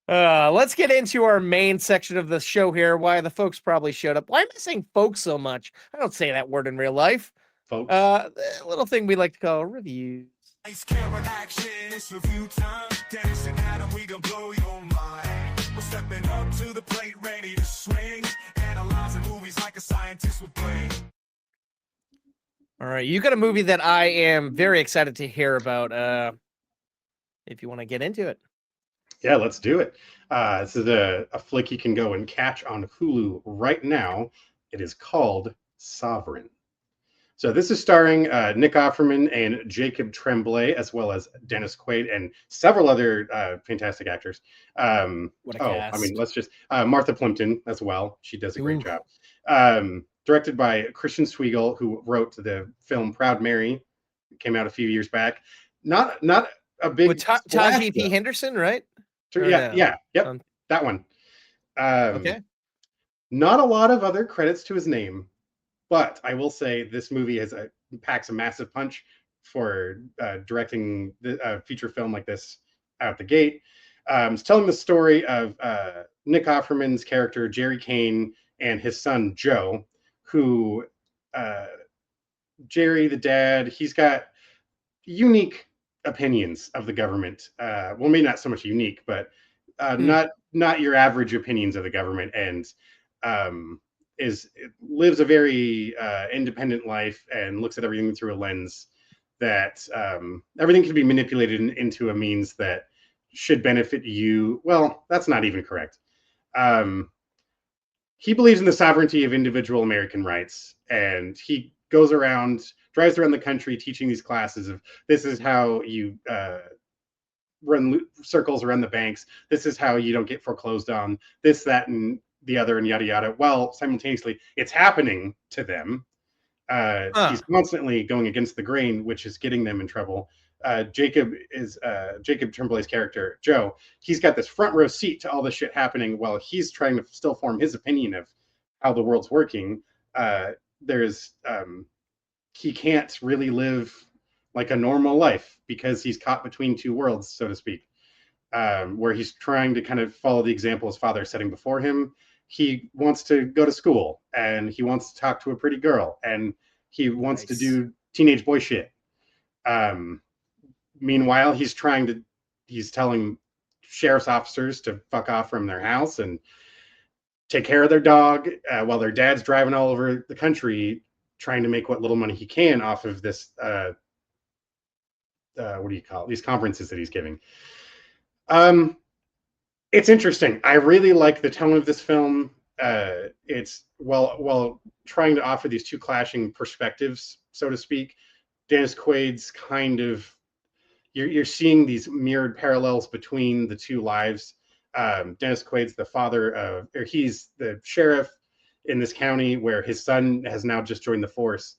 Let's get into our main section of the show here. Why the folks probably showed up. Why am I saying folks so much? I don't say that word in real life. Folks. The little thing we like to call reviews. Ice camera action, it's review time. Dennis and Adam, we gon' blow your mind. We're stepping up to the plate, ready to swing. Analyzing movies like a scientist with brain. All right, you got a movie that I am very excited to hear about. If you want to get into it. Yeah, let's do it. This is a flick you can go and catch on Hulu right now. It is called Sovereign. So this is starring Nick Offerman and Jacob Tremblay, as well as Dennis Quaid and several other fantastic actors. What a cast. let's just Martha Plimpton as well. She does a great Ooh. job. Directed by Christian Swiegel, who wrote the film Proud Mary. It came out a few years back. Not a big With splash, Taraji P. though. Henderson, right? Sure, Or yeah, no? yep, that one. Okay. Not a lot of other credits to his name, but I will say this movie packs a massive punch for directing a feature film like this out the gate. It's telling the story of Nick Offerman's character Jerry Kane and his son Joe, who Jerry, the dad, he's got unique opinions of the government. Well, maybe not so much unique, but not your average opinions of the government, and lives a very independent life and looks at everything through a lens that everything can be manipulated into a means that should benefit you. Well, that's not even correct. He believes in the sovereignty of individual American rights, and he drives around the country teaching these classes of this is how you run circles around the banks. This is how you don't get foreclosed on. This, that, and the other, and yada yada. Well, simultaneously, it's happening to them. He's constantly going against the grain, which is getting them in trouble. Jacob Tremblay's character, Joe. He's got this front row seat to all this shit happening while he's trying to still form his opinion of how the world's working. He can't really live like a normal life because he's caught between two worlds, so to speak, where he's trying to kind of follow the example his father is setting before him. He wants to go to school and he wants to talk to a pretty girl and he wants to do teenage boy shit. Meanwhile, he's telling sheriff's officers to fuck off from their house and take care of their dog while their dad's driving all over the country trying to make what little money he can off of this what do you call it? These conferences that he's giving. It's interesting. I really like the tone of this film. It's while trying to offer these two clashing perspectives, so to speak. Dennis Quaid's kind of you're seeing these mirrored parallels between the two lives. Dennis Quaid's the father or he's the sheriff in this county where his son has now just joined the force,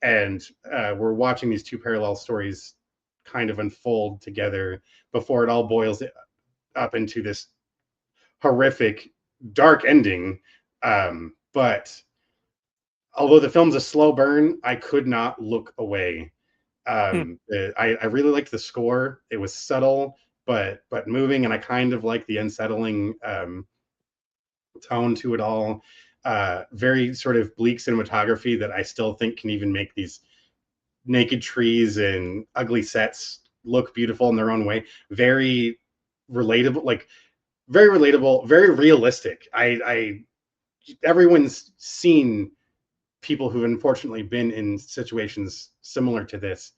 and we're watching these two parallel stories kind of unfold together before it all boils up into this horrific, dark ending. But although the film's a slow burn, I could not look away. I really liked the score. It was subtle but moving, and I kind of like the unsettling tone to it all. Very sort of bleak cinematography that I still think can even make these naked trees and ugly sets look beautiful in their own way. Very relatable, very realistic. Everyone's seen people who've unfortunately been in situations similar to this,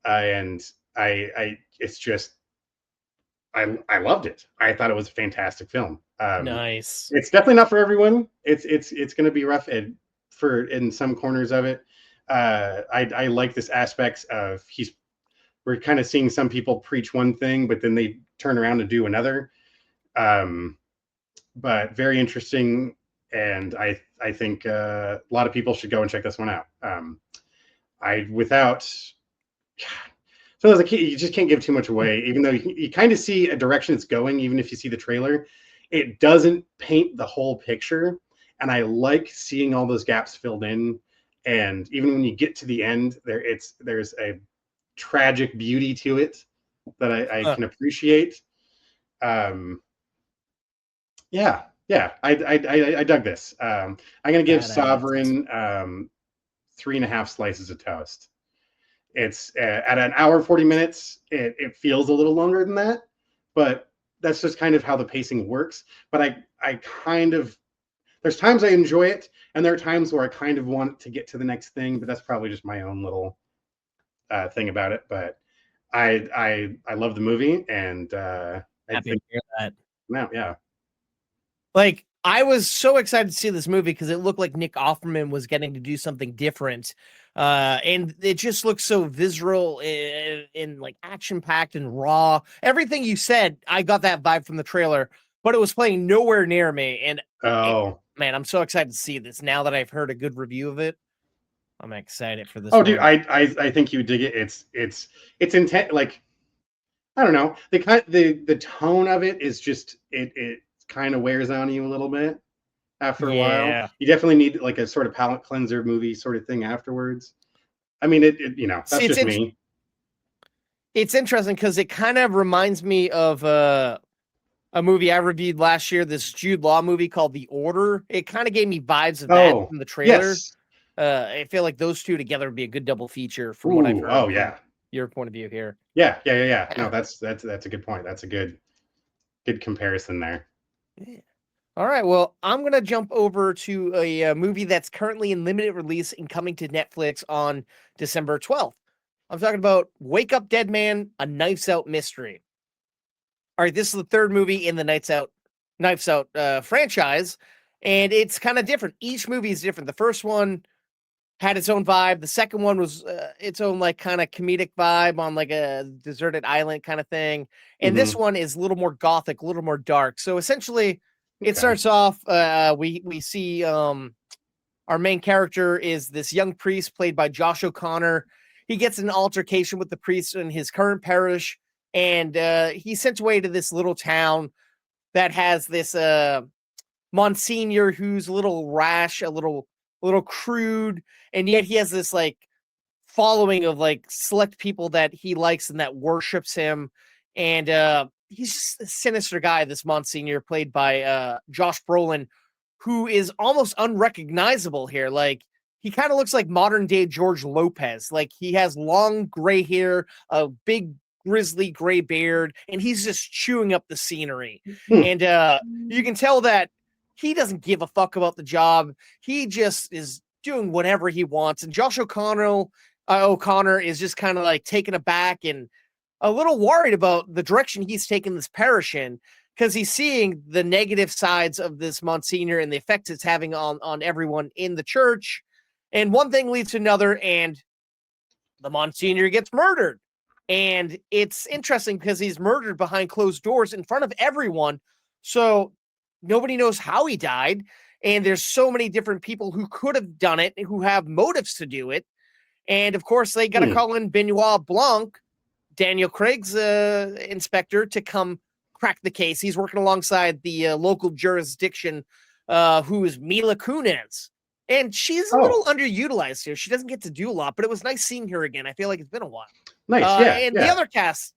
and it's just I loved it. I thought it was a fantastic film. Nice. It's definitely not for everyone. It's going to be rough in some corners of it. I like this aspect of we're kind of seeing some people preach one thing, but then they turn around and do another. But very interesting, and I think a lot of people should go and check this one out. So as a kid, you just can't give too much away, even though you kind of see a direction it's going, even if you see the trailer. It doesn't paint the whole picture, and I like seeing all those gaps filled in. And even when you get to the end, there's a tragic beauty to it that I can appreciate. Yeah. I dug this. I'm gonna give Badass. Sovereign 3.5 slices of toast. It's at an hour and 40 minutes. It feels a little longer than that, but that's just kind of how the pacing works. But I kind of there's times I enjoy it, and there are times where I kind of want to get to the next thing. But that's probably just my own little thing about it. But I love the movie, and I Happy think to hear that. now, yeah. Like, I was so excited to see this movie because it looked like Nick Offerman was getting to do something different. And it just looks so visceral and like action packed and raw. Everything you said, I got that vibe from the trailer, but it was playing nowhere near me. And Oh, man, I'm so excited to see this now that I've heard a good review of it. I'm excited for this. oh, dude, one. I think you dig it. It's intent. Like, I don't know. The tone of it is just it kind of wears on you a little bit after a while. Yeah. You definitely need like a sort of palate cleanser movie sort of thing afterwards. I mean, that's See, just me. It's interesting because it kind of reminds me of a movie I reviewed last year, this Jude Law movie called The Order. It kind of gave me vibes of that Oh, from the trailer. yes. I feel like those two together would be a good double feature from what I've Ooh, heard. oh from yeah. your point of view here. Yeah. No, that's a good point. That's a good comparison there. Yeah. All right. Well, I'm going to jump over to a movie that's currently in limited release and coming to Netflix on December 12th. I'm talking about Wake Up Dead Man, a Knives Out mystery. All right. This is the third movie in the Knives Out franchise, and it's kind of different. Each movie is different. The first one had its own vibe. The second one was its own like kind of comedic vibe on like a deserted island kind of thing. And this one is a little more gothic, a little more dark. So essentially it Okay. starts off we see our main character is this young priest played by Josh O'Connor. He gets in an altercation with the priest in his current parish, and he's sent away to this little town that has this Monsignor who's a little rash, a little crude, and yet he has this like following of like select people that he likes and that worships him. And he's just a sinister guy, this Monsignor, played by Josh Brolin, who is almost unrecognizable here. Like, he kind of looks like modern day George Lopez. Like, he has long gray hair, a big grizzly gray beard, and he's just chewing up the scenery. And you can tell that he doesn't give a fuck about the job. He just is doing whatever he wants. And Josh O'Connor is just kind of like taken aback and a little worried about the direction he's taken this parish in, because he's seeing the negative sides of this Monsignor and the effects it's having on everyone in the church. And one thing leads to another, and the Monsignor gets murdered. And it's interesting because he's murdered behind closed doors in front of everyone. So nobody knows how he died. And there's so many different people who could have done it, who have motives to do it. And of course, they got to call in Benoit Blanc, Daniel Craig's inspector, to come crack the case. He's working alongside the local jurisdiction, who is Mila Kunis. And she's a little underutilized here. She doesn't get to do a lot, but it was nice seeing her again. I feel like it's been a while. Nice, And the other cast,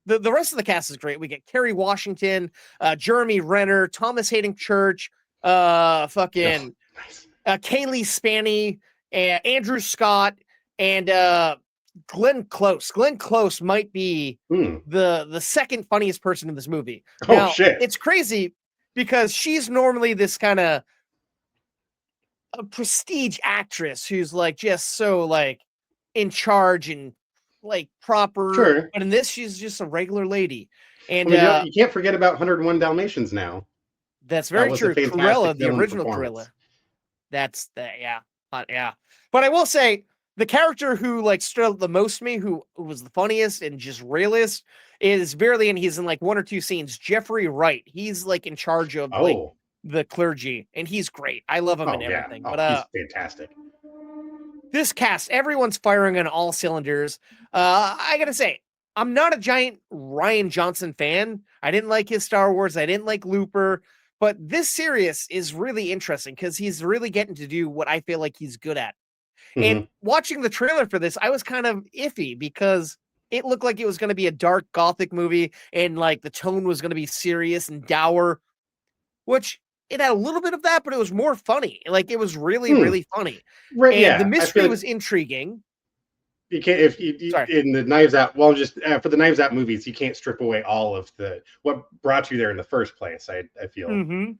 the rest of the cast is great. We get Kerry Washington, Jeremy Renner, Thomas Hayden Church, Kaylee Spaney, Andrew Scott, and Glenn Close. Glenn Close might be the second funniest person in this movie. Now, Shit. It's crazy because she's normally this kind of a prestige actress who's like just so like in charge and like proper. Sure. But in this, she's just a regular lady. And you can't forget about 101 Dalmatians now. That's very was a true. fantastic Cruella, the film original performance. Cruella. That's the yeah. But I will say the character who like stood out the most to me, who was the funniest and just realist, is barely, and he's in like one or two scenes. Jeffrey Wright. He's like in charge of like the clergy, and he's great. I love him and everything. But he's fantastic. This cast, everyone's firing on all cylinders. I gotta say, I'm not a giant Rian Johnson fan. I didn't like his Star Wars. I didn't like Looper. But this series is really interesting because he's really getting to do what I feel like he's good at. And watching the trailer for this, I was kind of iffy because it looked like it was going to be a dark gothic movie and like the tone was going to be serious and dour. which it had a little bit of that, but it was more funny. Like it was really, Hmm. really funny. Right? And Yeah, the I feel mystery like was intriguing. you can't if you Sorry. in the Knives Out. Well, just for the Knives Out movies, you can't strip away all of the what brought you there in the first place. I feel. Mm-hmm.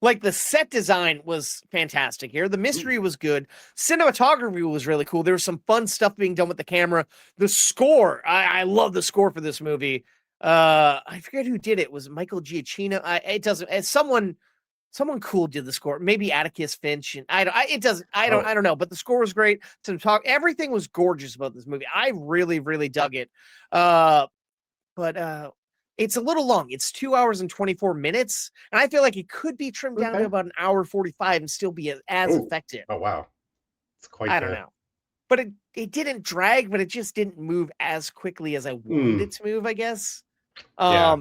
Like the set design was fantastic here. The mystery was good. Cinematography was really cool. There was some fun stuff being done with the camera. The score, I love the score for this movie. I forget who did it. Was it Michael Giacchino? It doesn't. Someone cool did the score. Maybe Atticus Finch. And it doesn't. I don't know. But the score was great. Everything was gorgeous about this movie. I really, really dug it. But it's a little long. It's 2 hours and 24 minutes. And I feel like it could be trimmed down to Okay. about an hour 45 and still be as Oh. effective. Oh wow, it's quite. I don't know. But it didn't drag, but it just didn't move as quickly as I wanted it to move, I guess. Yeah.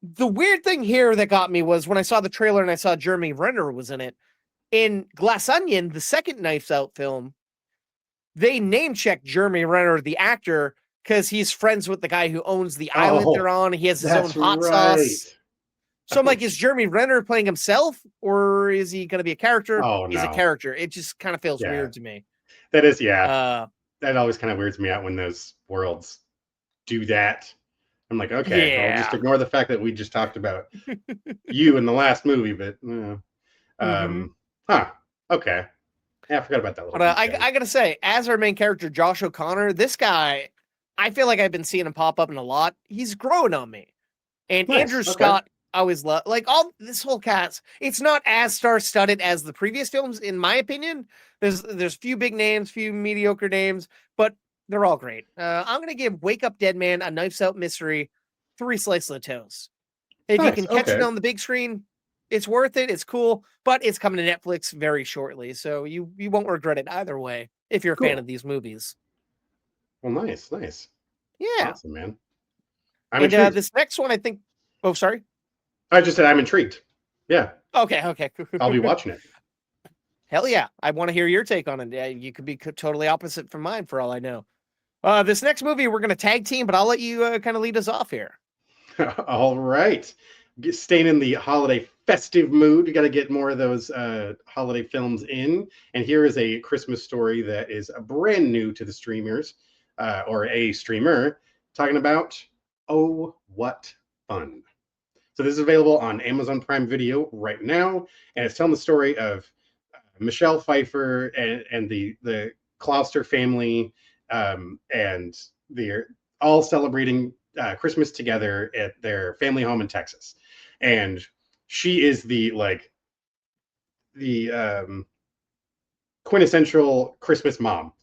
The weird thing here that got me was when I saw the trailer and I saw Jeremy Renner was in it. In Glass Onion, the second Knives Out film, they name checked Jeremy Renner, the actor, because he's friends with the guy who owns the island they're on. He has his own hot sauce. So I'm like, is Jeremy Renner playing himself, or is he going to be a character? Oh, He's a no. character. It just kind of feels Yeah. weird to me. That is, that always kind of weirds me out when those worlds do that. I'm like, okay, I'll just ignore the fact that we just talked about you in the last movie, but okay. Yeah, I forgot about that. But I gotta say, as our main character, Josh O'Connor, this guy, I feel like I've been seeing him pop up in a lot. He's growing on me. And Nice, Andrew okay. Scott, I always love, like all this whole cast. It's not as star-studded as the previous films, in my opinion. There's few big names, few mediocre names, but they're all great. I'm gonna give Wake Up Dead Man, A Knives Out Mystery, 3 slices of toast. If you can catch it on the big screen, it's worth it. It's cool, but it's coming to Netflix very shortly, so you won't regret it either way if you're a fan of these movies. Well, nice. Yeah. Awesome, man. I'm intrigued. This next one, I think. Oh, sorry. I just said I'm intrigued. Yeah. Okay. I'll be watching it. Hell yeah. I want to hear your take on it. You could be totally opposite from mine for all I know. This next movie, we're going to tag team, but I'll let you kind of lead us off here. All right. Staying in the holiday festive mood, you got to get more of those holiday films in. And here is a Christmas story that is brand new to the streamers, or a streamer, talking about Oh, What Fun. So this is available on Amazon Prime Video right now, and it's telling the story of Michelle Pfeiffer and the Clouster family, and they're all celebrating Christmas together at their family home in Texas. And she is the quintessential Christmas mom,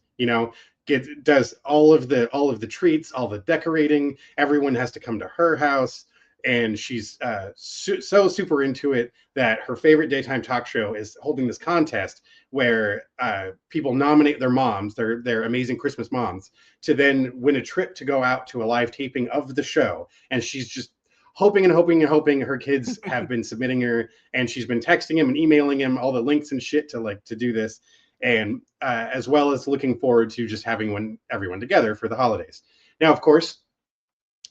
does all of the treats, all the decorating. Everyone has to come to her house, and she's so super into it that her favorite daytime talk show is holding this contest where people nominate their moms, their amazing Christmas moms, to then win a trip to go out to a live taping of the show. And she's just hoping and hoping and hoping. Her kids have been submitting her, and she's been texting him and emailing him all the links and shit to do this, and as well as looking forward to just having everyone together for the holidays. Now, of course,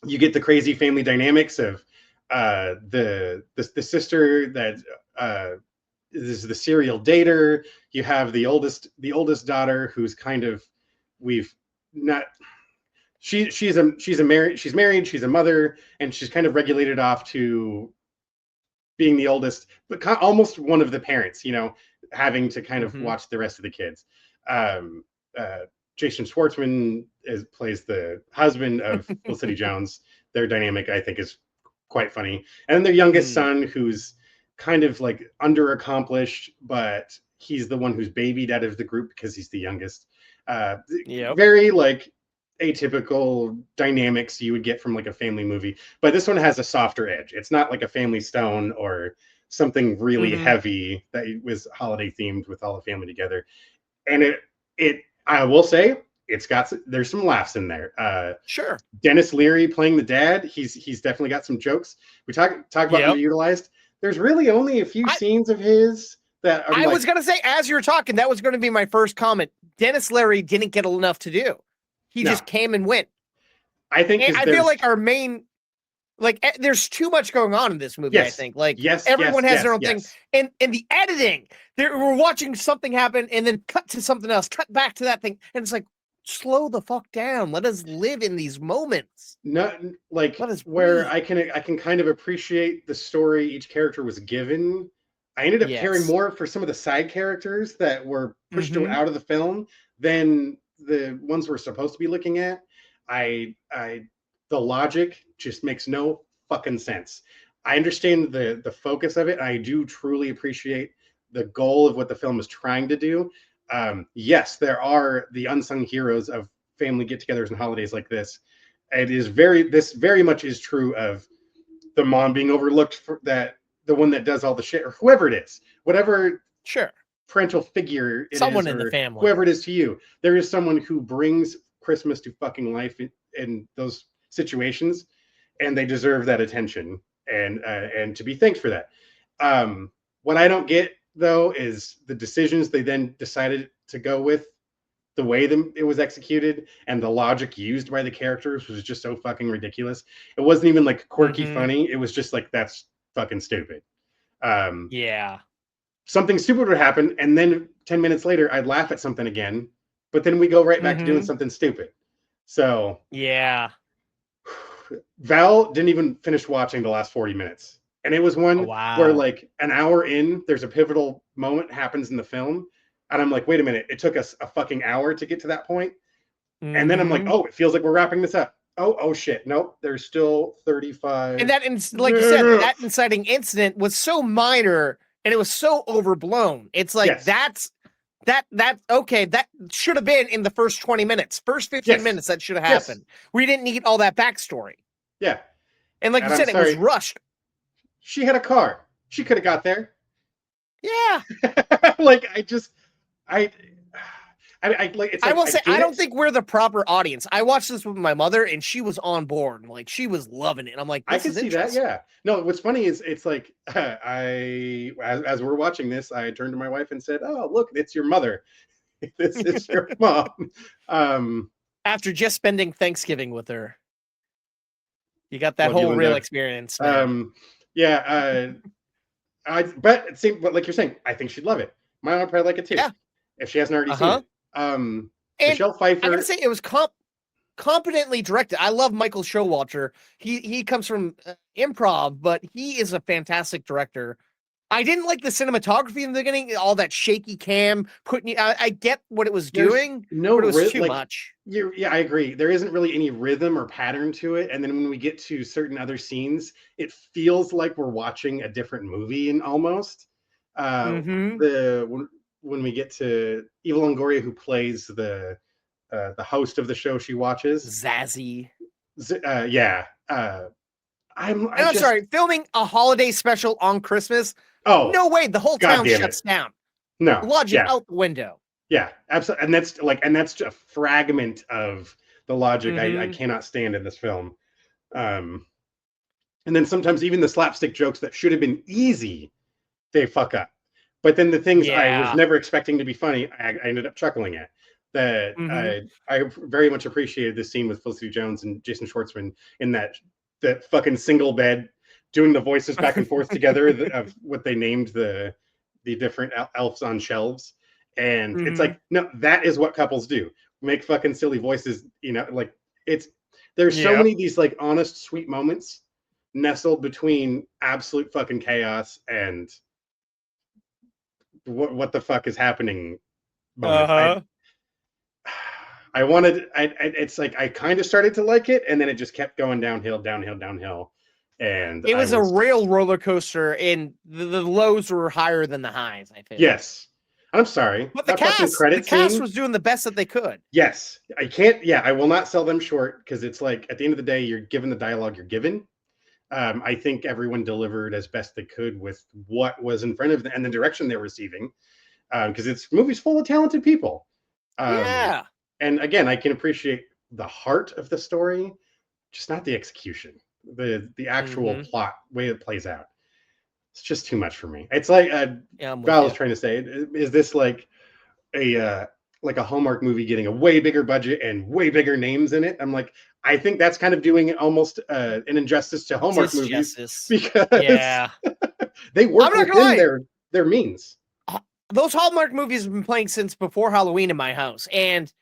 you get the crazy family dynamics of the sister that is the serial dater. You have the oldest daughter who's kind of she's married, she's a mother, and she's kind of regulated off to being the oldest, but almost one of the parents, having to kind of watch the rest of the kids. Jason Schwartzman plays the husband of Felicity Jones. Their dynamic, I think, is quite funny. And then their youngest son, who's kind of like underaccomplished, but he's the one who's babied out of the group because he's the youngest. Very like atypical dynamics you would get from like a family movie, but this one has a softer edge. It's not like a Family Stone or something really heavy that was holiday themed with all the family together. And I will say there's some laughs in there. Sure. Dennis Leary playing the dad, he's definitely got some jokes. We talk about underutilized. There's really only a few scenes of his that I was gonna say, as you were talking, that was gonna be my first comment. Dennis Leary didn't get enough to do. He just came and went. I think I feel like our main Like there's too much going on in this movie. I Yes. think like Yes, everyone yes, has their yes, own thing, yes. and the editing. We're watching something happen and then cut to something else, cut back to that thing, and it's like slow the fuck down. Let us live in these moments. Not like Let us where breathe. I can kind of appreciate the story each character was given. I ended up caring Yes. more for some of the side characters that were pushed Mhm. out of the film than the ones we're supposed to be looking at. The logic just makes no fucking sense. I understand the focus of it. I do truly appreciate the goal of what the film is trying to do. Yes, there are the unsung heroes of family get-togethers and holidays like this. This very much is true of the mom being overlooked for that, the one that does all the shit, or whoever it is, whatever Sure. parental figure it Someone is, in the or family. whoever it is to you. There is someone who brings Christmas to fucking life in those situations, and they deserve that attention and to be thanked for that. What I don't get though is the decisions they then decided to go with, the way it was executed, and the logic used by the characters was just so fucking ridiculous. It wasn't even like quirky Mhm. funny. It was just like, that's fucking stupid. Um, Yeah. Something stupid would happen, and then 10 minutes later, I'd laugh at something again, but then we go right back to doing Mhm. something stupid. So Yeah. Val didn't even finish watching the last 40 minutes. And it was Oh, one where, wow. like, an hour in, there's a pivotal moment happens in the film. And I'm like, wait a minute, it took us a fucking hour to get to that point. And then I'm like, Mhm. oh, it feels like we're wrapping this up. Oh shit. Nope. There's still 35. And that, like you said, that inciting incident was so minor and it was so overblown. It's like Yes. that okay, that should have been in the first 20 minutes, first 15 Yes. minutes. That should have Yes. happened. We didn't need all that backstory. Yeah. And like And you I'm said, it was sorry. rushed. She had a car. She could have got there. Yeah. Like, I like, it's I like, will say, I get don't it. think we're the proper audience. I watched this with my mother and she was on board. Like she was loving it. And I'm like, I this can is see that. interesting. Yeah. No, what's funny is it's like, as we're watching this, I turned to my wife and said, "Oh, look, it's your mother. This is your mom." After just spending Thanksgiving with her, you got that Love you, whole real Linda. experience, man. Yeah. But it seemed, but like you're saying, I think she'd love it. My mom would probably like it too, Yeah. if she hasn't already seen Uh-huh. it. And Michelle I gotta Pfeiffer. say, it was competently directed. I love Michael Showalter. He comes from improv, but he is a fantastic director. I didn't like the cinematography in the beginning, all that shaky cam putting you. I get what it was There's doing, no but it was too like, much. yeah, I agree. There isn't really any rhythm or pattern to it. And then when we get to certain other scenes, it feels like we're watching a different movie and almost. Mm-hmm. When we get to Eva Longoria, who plays the host of the show she watches. Zazzy. Yeah. I'm sorry, filming a holiday special on Christmas. Oh, No way, the whole God town damn shuts it. down. No. Logic Yeah. out the window. Yeah, absolutely. And that's just a fragment of the logic I Mhm. cannot stand in this film. And then sometimes even the slapstick jokes that should have been easy, they fuck up. But then the things I was Yeah. never expecting to be funny, I ended up chuckling at. That Mhm. I very much appreciated this scene with Felicity Jones and Jason Schwartzman in that fucking single bed, doing the voices back and forth together of what they named the different elves on shelves. And it's Mhm. like, no, that is what couples do. Make fucking silly voices, like it's, there's so Yep. many of these like honest, sweet moments nestled between absolute fucking chaos and what the fuck is happening moments. Uh-huh. I wanted, it's like I kind of started to like it, and then it just kept going downhill, and It I was a was, real roller coaster, and the lows were higher than the highs, I feel. yes. I'm sorry. But That fucking the credit cast scene. was doing the best that they could. Yes, I can't. Yeah, I will not sell them short because it's like at the end of the day, you're given the dialogue you're given. I think everyone delivered as best they could with what was in front of them and the direction they're receiving, because it's movies full of talented people. Yeah. And again, I can appreciate the heart of the story, just not the execution, the actual Mhm. plot way it plays out. It's just too much for me. It's like Yeah, I'm with Val was you. trying to say, is this a Hallmark movie getting a way bigger budget and way bigger names in it? I'm like, I think that's kind of doing almost an injustice to Hallmark movies Disjustice. because Yeah. they work I'm not gonna within lie. their means. Those Hallmark movies have been playing since before Halloween in my house, and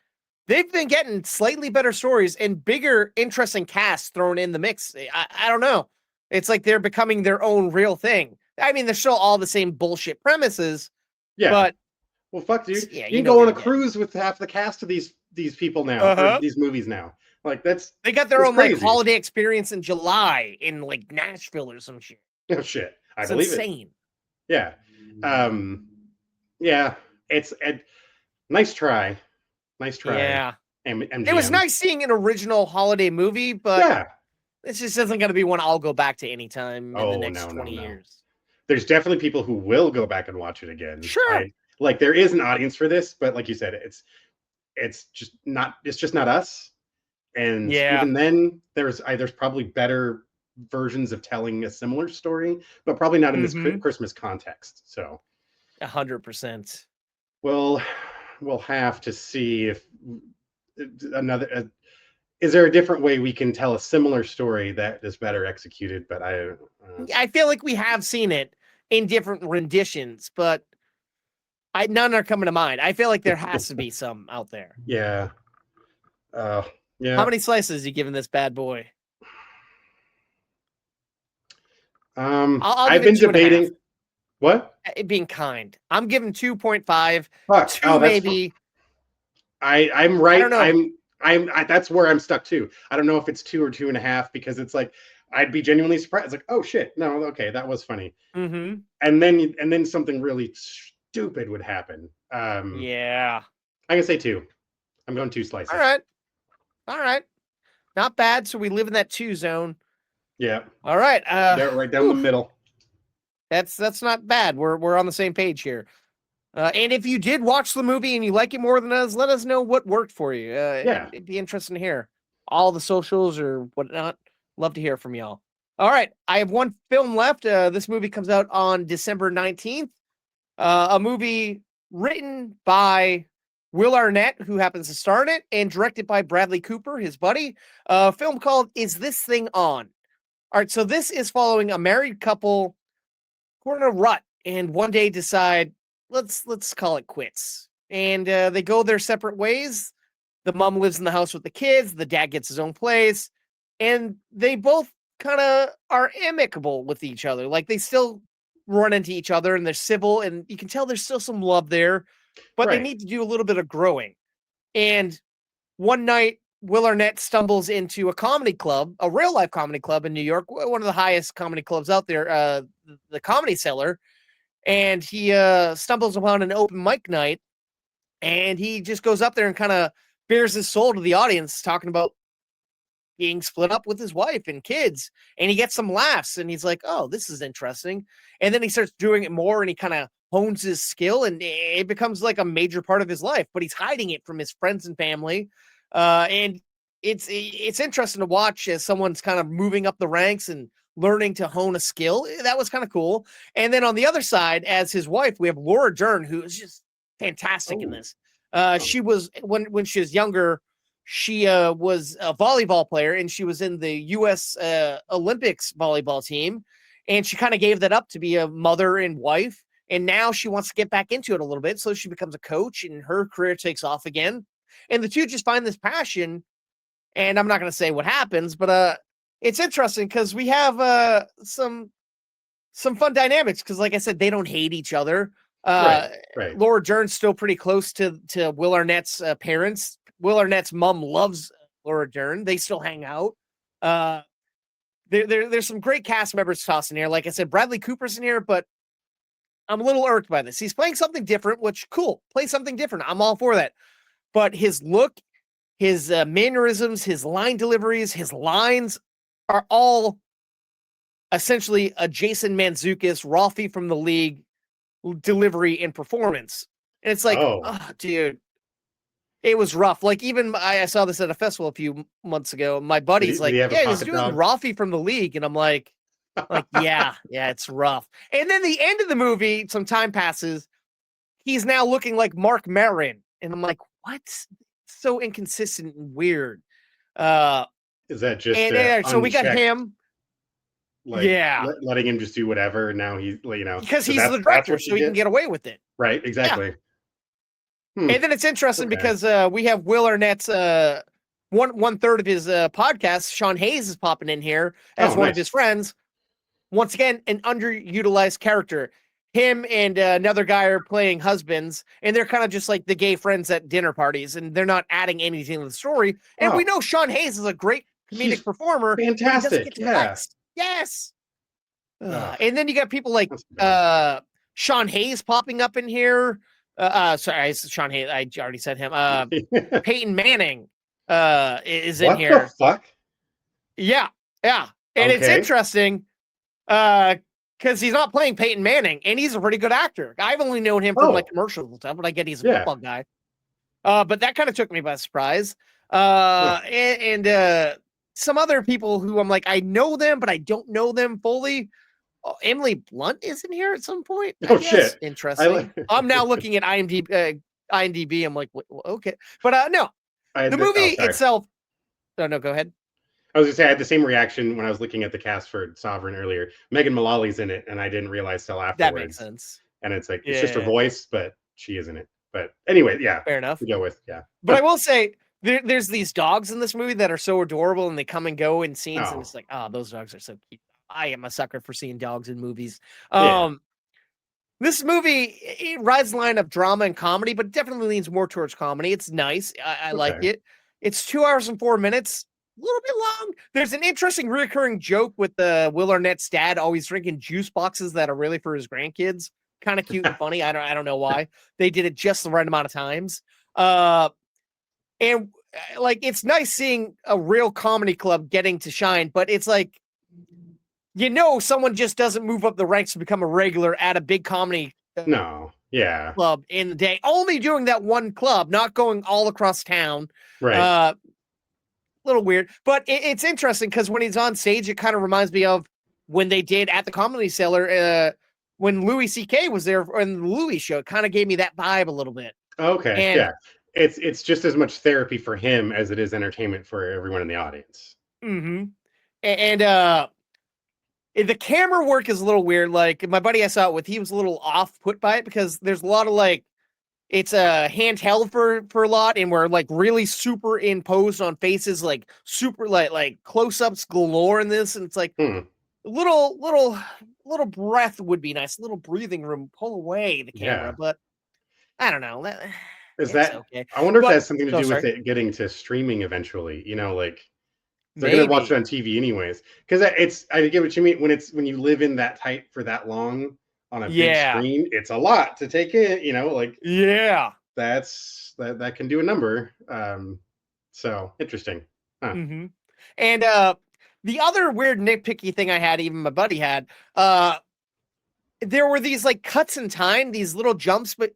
they've been getting slightly better stories and bigger, interesting casts thrown in the mix. I don't know. It's like they're becoming their own real thing. I mean, they're still all the same bullshit premises, Yeah. but Well, fuck, dude. yeah, You can know go what on a you're getting. cruise with half the cast of these people now, or Uh-huh. these movies now. Like that's They got their it's own like crazy. holiday experience in July in like Nashville or some shit. Oh shit, I It's believe it. insane. Yeah, yeah. It's a nice try, nice try. Yeah. MGM. It was nice seeing an original holiday movie, but Yeah. this just isn't going to be one I'll go back to anytime in the Oh, next no, 20 no. years. There's definitely people who will go back and watch it again. Sure. Like there is an audience for this, but like you said, it's just not us. And Yeah. even then, there's probably better versions of telling a similar story, but probably not in this Christmas context. So 100%. we'll have to see if another. Is there a different way we can tell a similar story that is better executed? But I feel like we have seen it in different renditions, but none are coming to mind. I feel like there has to be some out there. Yeah. Yeah. How many slices are you giving this bad boy? I've been debating. What? It being kind. I'm giving 2.5. Fuck. 2 maybe. I'm right. I don't know. That's where I'm stuck too. I don't know if it's 2 or 2.5 because it's like I'd be genuinely surprised. Like, oh shit, no, okay, that was funny. Mm-hmm. And then something really stupid would happen. Yeah. I can say 2. I'm going 2 slices. All right. Not bad. So we live in that 2 zone. Yeah. All right. They're right down the middle. That's not bad. We're on the same page here. And if you did watch the movie and you like it more than us, let us know what worked for you. Yeah. It'd be interesting to hear. All the socials or whatnot. Love to hear from y'all. All right. I have one film left. This movie comes out on December 19th. A movie written by Will Arnett, who happens to star in it, and directed by Bradley Cooper, his buddy. A film called Is This Thing On? All right. So this is following a married couple who are in a rut and one day decide, let's call it quits. And they go their separate ways. The mom lives in the house with the kids. The dad gets his own place. And they both kind of are amicable with each other. Like they still run into each other and they're civil. And you can tell there's still some love there. But they need to do a little bit of growing. And one night, Will Arnett stumbles into a comedy club, a real life comedy club in New York, one of the highest comedy clubs out there, the Comedy Cellar. And he stumbles upon an open mic night, and he just goes up there and kind of bears his soul to the audience, talking about being split up with his wife and kids. And he gets some laughs, and he's like, oh, this is interesting. And then he starts doing it more, and he kind of hones his skill, and it becomes like a major part of his life, but he's hiding it from his friends and family. And it's interesting to watch as someone's kind of moving up the ranks and learning to hone a skill. That was kind of cool. And then on the other side, as his wife, we have Laura Dern, who is just fantastic in this. She was when she was younger, she was a volleyball player, and she was in the U.S. Olympics volleyball team, and she kind of gave that up to be a mother and wife. And now she wants to get back into it a little bit, so she becomes a coach, and her career takes off again. And the two just find this passion. And I'm not going to say what happens, but it's interesting because we have some fun dynamics. Because, like I said, they don't hate each other. Right. Laura Dern's still pretty close to Will Arnett's parents. Will Arnett's mom loves Laura Dern. They still hang out. There's some great cast members tossed in here. Like I said, Bradley Cooper's in here, but I'm a little irked by this. He's playing something different, which cool. Play something different. I'm all for that. But his look, his mannerisms, his line deliveries, his lines are all essentially a Jason Mantzoukas, Ralphie from the League delivery and performance. And it's like, oh dude, it was rough. Like even I saw this at a festival a few months ago. My buddy's like, yeah, he's doing Ralphie from the League. And I'm like, yeah, it's rough. And then the end of the movie, some time passes. He's now looking like Mark Maron. And I'm like, what? So inconsistent and weird. Is that just And so we got unchecked, him. like Yeah. letting him just do whatever? And now he's, you know, Because so he's the that's director, what so you he can get, get away with it. right? Yeah. Exactly. Hmm. And then it's interesting Okay. because we have Will Arnett's one third of his podcast. Sean Hayes is popping in here as Oh, one of nice. his friends. Once again, an underutilized character. Him and another guy are playing husbands, and they're kind of just like the gay friends at dinner parties, and they're not adding anything to the story. And we Oh. know Sean Hayes is a great comedic He's performer, but he doesn't fantastic. get to Yeah. flex. Yes. Ugh. And then you got people like That's bad. Sean Hayes popping up in here. Sorry, it's Sean Hayes. I already said him. Peyton Manning is in What here. the fuck? Yeah, yeah. And it's Okay. interesting because he's not playing Peyton Manning, and he's a pretty good actor. I've only known him from like Oh. commercials and stuff, but I get he's a Yeah. football guy. But that kind of took me by surprise. Huh. And some other people who I'm like, I know them, but I don't know them fully. Oh, Emily Blunt is in here at some point. I Oh, guess. shit. Interesting. I'm now looking at IMDb. I'm like, okay, but no, I had the the- oh, movie sorry. itself. No, go ahead. I was gonna say I had the same reaction when I was looking at the cast for Sovereign earlier. Megan Mullally's in it, and I didn't realize till afterwards. That makes sense. And it's like it's just her Yeah. voice, but she is in it. But anyway, yeah, Fair enough. to go with, yeah. But I will say there's these dogs in this movie that are so adorable, and they come and go in scenes, and Oh. it's like, oh, those dogs are so cute. I am a sucker for seeing dogs in movies. Yeah. This movie, it rides the line of drama and comedy, but definitely leans more towards comedy. It's nice. I like Okay. it. It's 2 hours and 4 minutes. A little bit long. There's an interesting recurring joke with Will Arnett's dad always drinking juice boxes that are really for his grandkids. Kind of cute and funny. I don't know why. They did it just the right amount of times. And like it's nice seeing a real comedy club getting to shine, but it's like someone just doesn't move up the ranks to become a regular at a big comedy No. Yeah. club in the day. Only doing that one club, not going all across town. Right. Little weird, but it's interesting because when he's on stage, it kind of reminds me of when they did at the Comedy Cellar when Louis C.K. was there in the Louis show. It kind of gave me that vibe a little bit. Okay. And Yeah. It's just as much therapy for him as it is entertainment for everyone in the audience. mm-hmm. And the camera work is a little weird. Like my buddy I saw it with, he was a little off put by it because there's a lot of like it's a handheld for a lot, and we're like really super imposed on faces, like super like close-ups galore in this, and it's like Hmm. little breath would be nice, a little breathing room, pull away the camera, Yeah. but I don't know. Is It's that? okay. I wonder if But- that has something to oh, do with sorry. it getting to streaming eventually. You know, like they're gonna watch it on TV anyways. Because I get what you mean when you live in that tight for that long on a Yeah. big screen. It's a lot to take in. You know, like Yeah. that can do a number. So interesting. Mm-hmm. And the other weird nitpicky thing I had, even my buddy had, there were these like cuts in time, these little jumps, but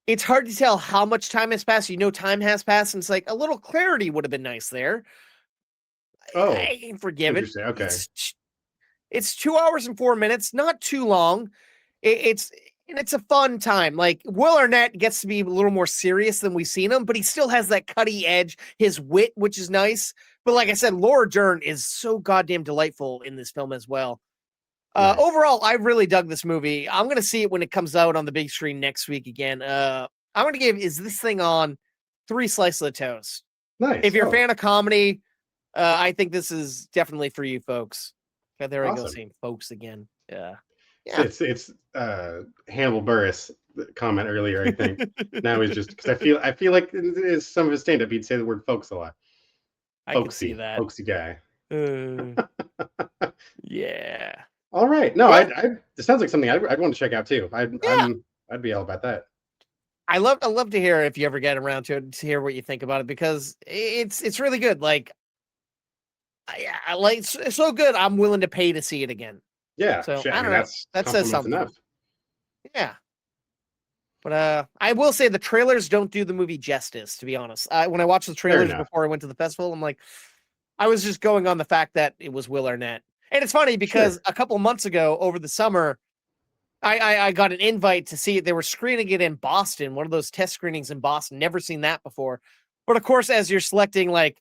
it's hard to tell how much time has passed. Time has passed, and it's like a little clarity would have been nice there. Oh, I can forgive it. interesting. Okay. It's 2 hours and 4 minutes, not too long. It's a fun time. Like Will Arnett gets to be a little more serious than we've seen him, but he still has that cutty edge, his wit, which is nice. But like I said, Laura Dern is so goddamn delightful in this film as well. Nice. Overall, I really dug this movie. I'm going to see it when it comes out on the big screen next week again. I'm going to give Is This Thing On 3 slices of toast. Nice. If you're Oh, a fan of comedy, I think this is definitely for you folks. Okay, there I go, Awesome. saying folks again. Yeah. Yeah. It's Hannibal Burris comment earlier. I think now he's just because I feel like in some of his stand up he'd say the word folks a lot. I can see that. Folksy guy. Yeah. All right. No, Well- it sounds like something I'd want to check out too. Yeah. I'd be all about that. I love to hear if you ever get around to it, to hear what you think about it, because it's really good. Like I like it's so good. I'm willing to pay to see it again. Yeah. So, shit, I don't mean, know. That says compliments something. enough. Yeah. But I will say the trailers don't do the movie justice, to be honest. When I watched the trailers enough. before I went to the festival, I'm like, I was just going on the fact that it was Will Arnett. And it's funny because a couple months ago over the summer, I got an invite to see it. They were screening it in Boston, one of those test screenings in Boston. Never seen that before. But of course, as you're selecting like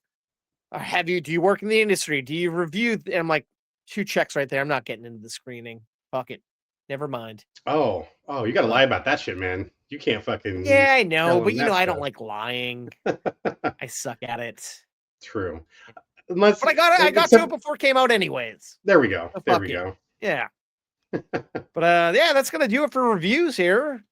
Do you work in the industry? Do you review? And I'm like, 2 checks right there. I'm not getting into the screening. Fuck it. Never mind. Oh, you gotta lie about that shit, man. You can't fucking. Yeah, I know, tell but them that I don't stuff. like lying. I suck at it. True. Unless, But I got to it before it came out anyways. There we go. So There fuck we it. go. Yeah. But yeah, that's gonna do it for reviews here.